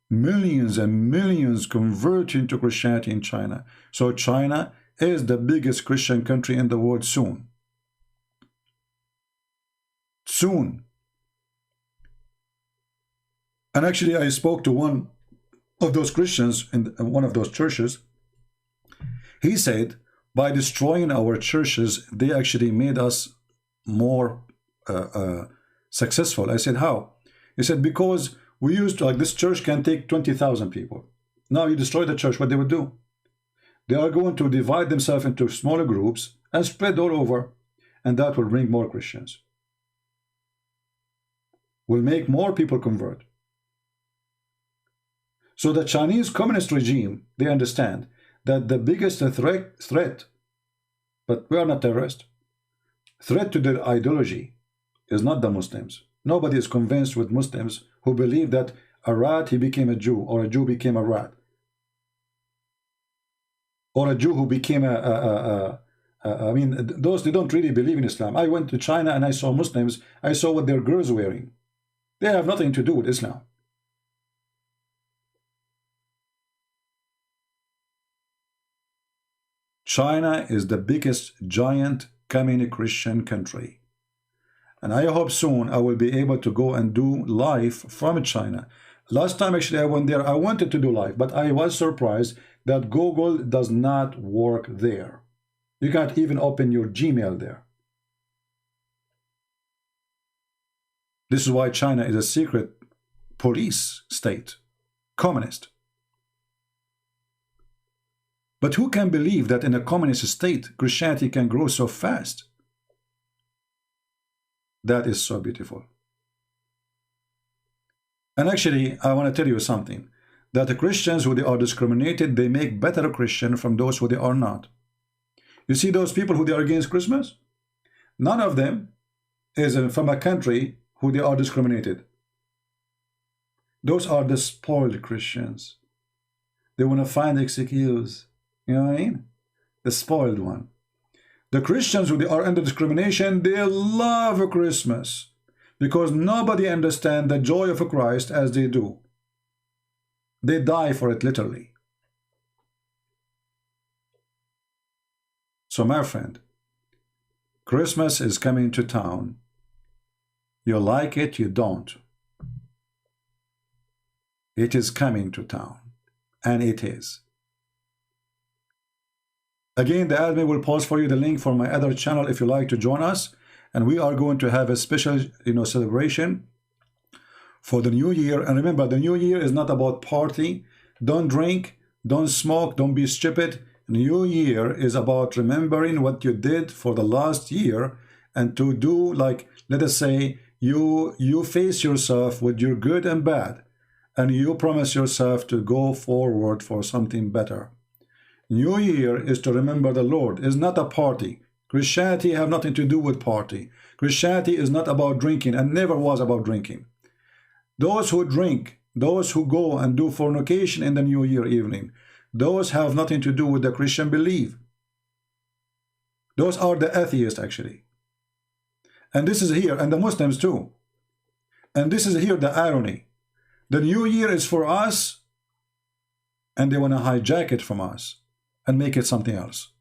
[SPEAKER 7] Millions and millions convert into Christianity in China. So China is the biggest Christian country in the world soon. Soon. And actually I spoke to one of those Christians in one of those churches. He said, by destroying our churches, they actually made us more successful. I said, how? He said, because we used to, like, this church can take 20,000 people. Now you destroy the church, what they would do? They are going to divide themselves into smaller groups and spread all over, and that will bring more Christians. Will make more people convert. So the Chinese communist regime, they understand that the biggest threat, but we are not terrorists, threat to their ideology is not the Muslims. Nobody is convinced with Muslims who believe that a rat, he became a Jew, or a Jew became a rat, or a Jew who became I mean, those, they don't really believe in Islam. I went to China and I saw Muslims. I saw what their girls were wearing. They have nothing to do with Islam. China is the biggest giant communist Christian country. And I hope soon I will be able to go and do live from China. Last time actually I went there, I wanted to do live, but I was surprised that Google does not work there. You can't even open your Gmail there. This is why China is a secret police state, communist. But who can believe that in a communist state, Christianity can grow so fast? That is so beautiful. And actually, I want to tell you something, that the Christians who they are discriminated, they make better Christian from those who they are not. You see those people who they are against Christmas? None of them is from a country who they are discriminated. Those are the spoiled Christians. They want to find excuse. You know what I mean? The spoiled one. The Christians who they are under discrimination, they love Christmas because nobody understands the joy of Christ as they do. They die for it literally. So my friend, Christmas is coming to town. You like it, you don't. It is coming to town, and it is. Again, the admin will post for you the link for my other channel if you like to join us, and we are going to have a special, celebration for the new year. And remember, the new year is not about party. Don't drink, don't smoke, don't be stupid. New year is about remembering what you did for the last year and to do, like, let us say, you face yourself with your good and bad, and you promise yourself to go forward for something better. New Year is to remember the Lord. It's not a party. Christianity have nothing to do with party. Christianity is not about drinking, and never was about drinking. Those who drink, those who go and do fornication in the New Year evening, those have nothing to do with the Christian belief. Those are the atheists, actually. And this is here, and the Muslims too. And this is here the irony. The New Year is for us, and they want to hijack it from us and make it something else.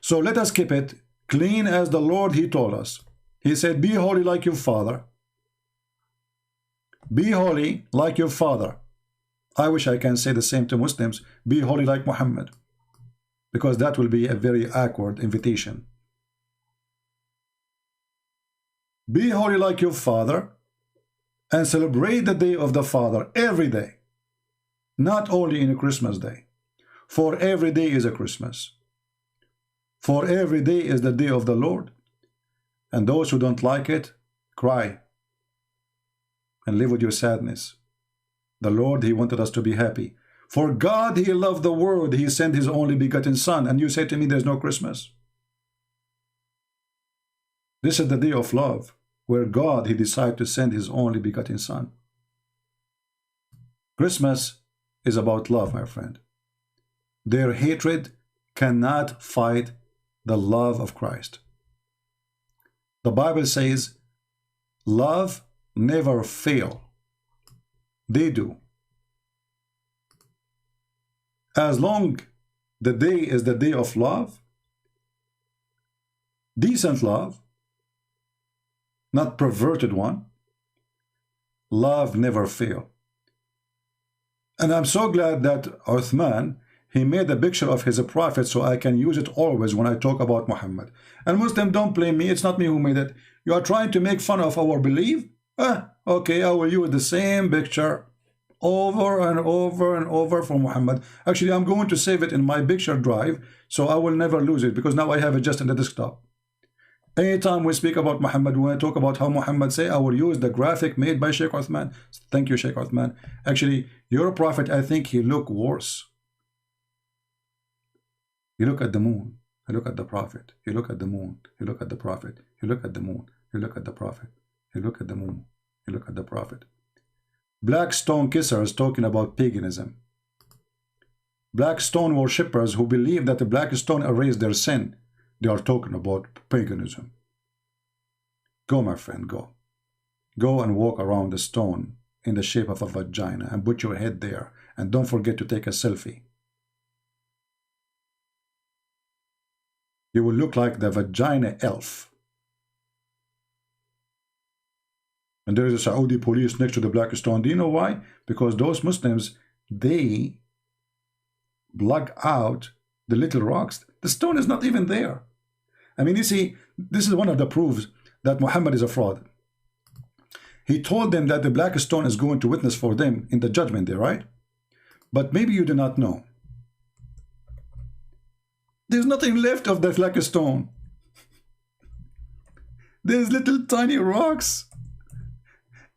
[SPEAKER 7] So let us keep it clean as the Lord, He told us. He said, be holy like your Father. Be holy like your Father. I wish I can say the same to Muslims. Be holy like Muhammad. Because that will be a very awkward invitation. Be holy like your Father, and celebrate the day of the Father every day. Not only in a Christmas day. For every day is a Christmas. For every day is the day of the Lord. And those who don't like it, cry. And live with your sadness. The Lord, He wanted us to be happy. For God, He loved the world. He sent His only begotten Son. And you say to me, there's no Christmas. This is the day of love, where God, He decided to send His only begotten Son. Christmas is about love, my friend. Their hatred cannot fight the love of Christ. The Bible says, love never fail. They do. As long the day is the day of love, decent love, not perverted one, love never fail. And I'm so glad that Uthman, he made a picture of his prophet so I can use it always when I talk about Muhammad. And Muslim, don't blame me. It's not me who made it. You are trying to make fun of our belief? Okay, I will use the same picture over and over and over for Muhammad. Actually, I'm going to save it in my picture drive so I will never lose it, because now I have it just in the desktop. Anytime we speak about Muhammad, when I talk about how Muhammad say, I will use the graphic made by Sheikh Uthman. Thank you, Sheikh Uthman. Actually, your prophet, I think he look worse. You look at the moon, you look at the prophet. You look at the moon, you look at the prophet. You look at the moon, you look at the prophet. You look at the moon, you look at the prophet. Black stone kissers talking about paganism. Black stone worshippers who believe that the black stone erased their sin. They are talking about paganism. Go, my friend, go. Go and walk around the stone in the shape of a vagina and put your head there. And don't forget to take a selfie. You will look like the vagina elf. And there is a Saudi police next to the black stone. Do you know why? Because those Muslims, they block out the little rocks. The stone is not even there. I mean, you see, this is one of the proofs that Muhammad is a fraud. He told them that the black stone is going to witness for them in the judgment day, right? But maybe you do not know. There's nothing left of the black stone. There's little tiny rocks.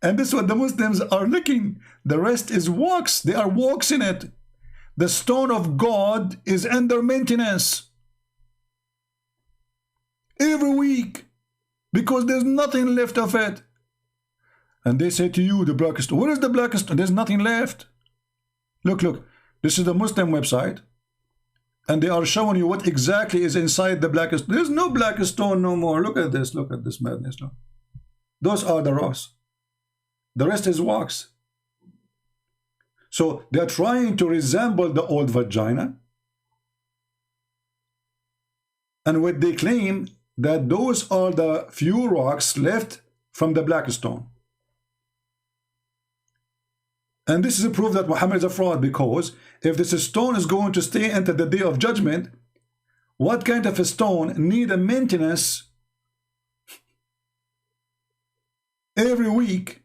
[SPEAKER 7] And this is what the Muslims are looking. The rest is walks. There are walks in it. The stone of God is under maintenance every week because there's nothing left of it. And they say to you, the black stone, where is the black stone? There's nothing left. Look, look, this is the Muslim website, and they are showing you what exactly is inside the black stone. There's no black stone no more. Look at this madness. Look. Those are the rocks. The rest is wax. So they're trying to resemble the old vagina. And what they claim that those are the few rocks left from the black stone. And this is a proof that Muhammad is a fraud, because if this stone is going to stay until the day of judgment, what kind of a stone need a maintenance every week,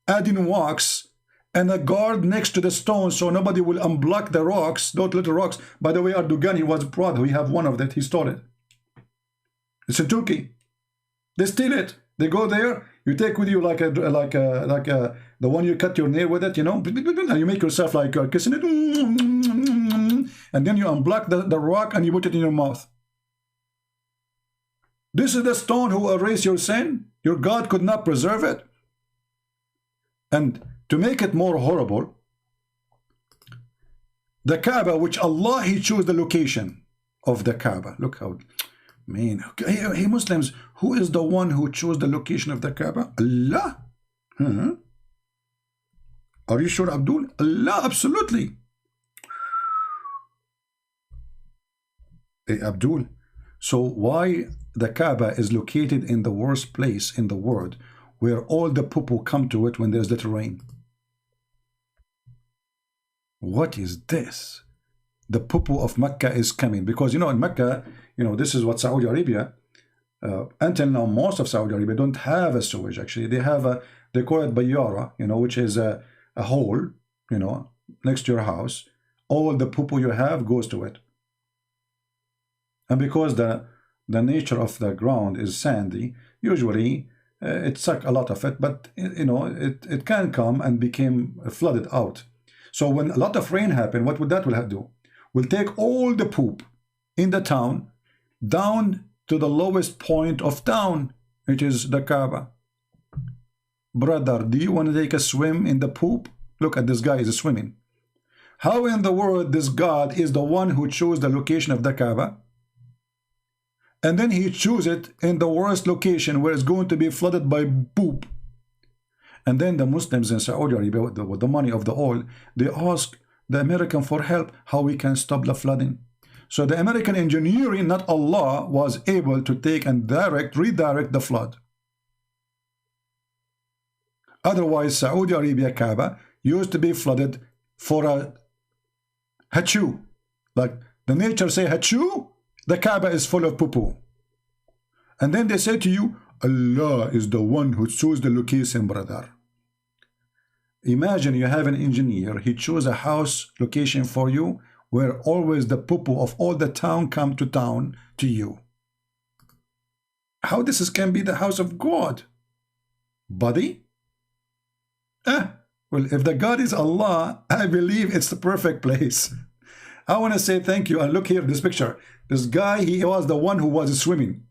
[SPEAKER 7] adding wax and a guard next to the stone so nobody will unblock the rocks, those little rocks. By the way, Erdogan, he was proud. We have one of that. He stole it. It's in Turkey. They steal it. They go there. You take with you like the one you cut your nail with it, you know, and you make yourself like you're kissing it, and then you unblock the rock and you put it in your mouth. This is the stone who will erase your sin. Your God could not preserve it. And to make it more horrible, the Kaaba, which Allah, He chose the location of the Kaaba. Look how, man, hey Muslims, who is the one who chose the location of the Kaaba? Allah. Are you sure, Abdul? Allah, absolutely. Hey, Abdul, so why the Kaaba is located in the worst place in the world, where all the poo-poo come to it when there's little rain? What is this? The poo-poo of Mecca is coming, because, you know, in Mecca, you know, this is what Saudi Arabia, until now, most of Saudi Arabia don't have a sewage. Actually, they have a, they call it Bayyara, you know, which is a hole, you know, next to your house. All the poo-poo you have goes to it. And because the nature of the ground is sandy, usually it sucks a lot of it, but, you know, it can come and become flooded out. So when a lot of rain happen, what would that will do? We'll take all the poop in the town down to the lowest point of town, which is the Kaaba. Brother, do you want to take a swim in the poop? Look at this guy, is swimming. How in the world this God is the one who chose the location of the Kaaba? And then he chose it in the worst location where it's going to be flooded by poop. And then the Muslims in Saudi Arabia, with the money of the oil, they ask the American for help, how we can stop the flooding. So the American engineering, not Allah, was able to take and redirect the flood. Otherwise, Saudi Arabia Kaaba used to be flooded for a hachu. Like the nature say hachu, the Kaaba is full of poo-poo. And then they say to you, Allah is the one who chose the location, brother. Imagine you have an engineer, he chose a house location for you where always the poo-poo of all the town come to town to you. How this can be the house of God? Buddy? Well, if the God is Allah, I believe it's the perfect place. I want to say thank you. And look here, this picture. This guy, he was the one who was swimming.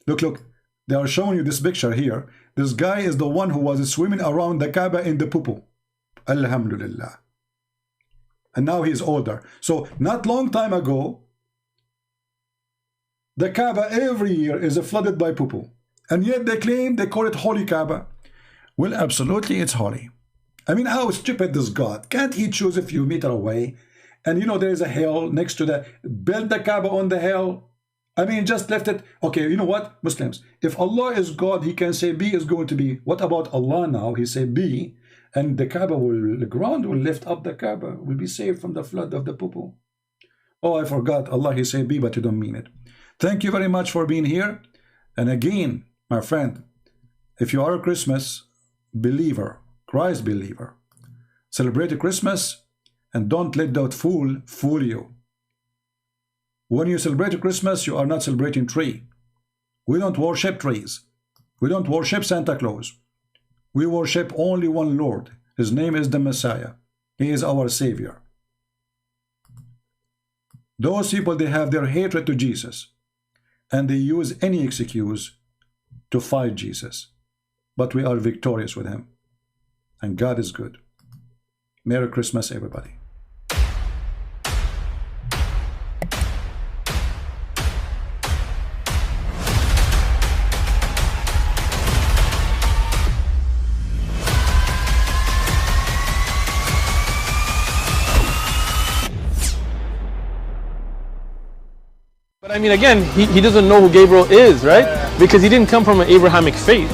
[SPEAKER 7] Look. They are showing you this picture here. This guy is the one who was swimming around the Kaaba in the poo-poo. Alhamdulillah. And now he's older. So not long time ago, the Kaaba every year is flooded by poo-poo. And yet they claim, they call it Holy Kaaba. Well, absolutely it's holy. I mean, how stupid is God? Can't he choose a few meters away? And you know, there is a hill next to the, build the Kaaba on the hill. I mean, just left it. Okay, you know what, Muslims? If Allah is God, He can say B is going to be. What about Allah now? He say B, and the Kaaba will, the ground will lift up the Kaaba, will be saved from the flood of the poo-poo. Oh, I forgot. Allah, He say B, but you don't mean it. Thank you very much for being here. And again, my friend, if you are a Christmas believer, Christ believer, celebrate Christmas and don't let that fool you. When you celebrate Christmas, you are not celebrating tree. We don't worship trees. We don't worship Santa Claus. We worship only one Lord. His name is the Messiah. He is our Savior. Those people, they have their hatred to Jesus, and they use any excuse to fight Jesus. But we are victorious with Him, and God is good. Merry Christmas, everybody.
[SPEAKER 1] But I mean, again, he doesn't know who Gabriel is, right? Because he didn't come from an Abrahamic faith.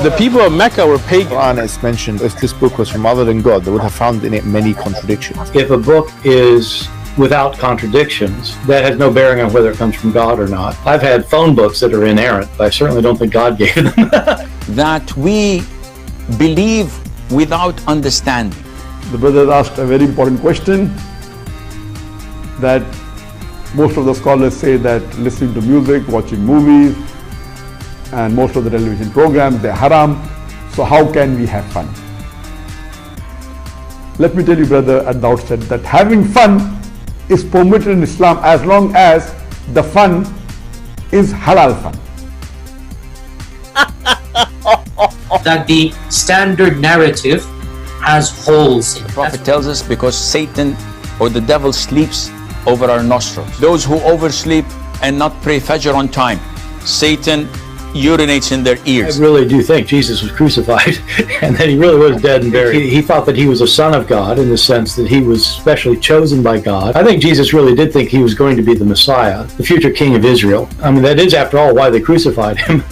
[SPEAKER 1] The people of Mecca were pagan.
[SPEAKER 2] Quran is mentioned, if this book was from other than God, they would have found in it many contradictions.
[SPEAKER 3] If a book is without contradictions, that has no bearing on whether it comes from God or not. I've had phone books that are inerrant, but I certainly don't think God gave them.
[SPEAKER 4] That we believe without understanding.
[SPEAKER 5] The brother asked a very important question, that most of the scholars say that listening to music, watching movies, and most of the television programs, they're haram. So how can we have fun? Let me tell you, brother, at the outset that having fun is permitted in Islam as long as the fun is halal fun.
[SPEAKER 6] That the standard narrative has holes in it.
[SPEAKER 4] The Prophet tells us because Satan or the devil sleeps over our nostrils. Those who oversleep and not pray Fajr on time, Satan urinates in their ears.
[SPEAKER 3] I really do think Jesus was crucified and that he really was dead and buried. He thought that he was a son of God in the sense that he was specially chosen by God. I think Jesus really did think he was going to be the Messiah, the future king of Israel. I mean, that is, after all, why they crucified him.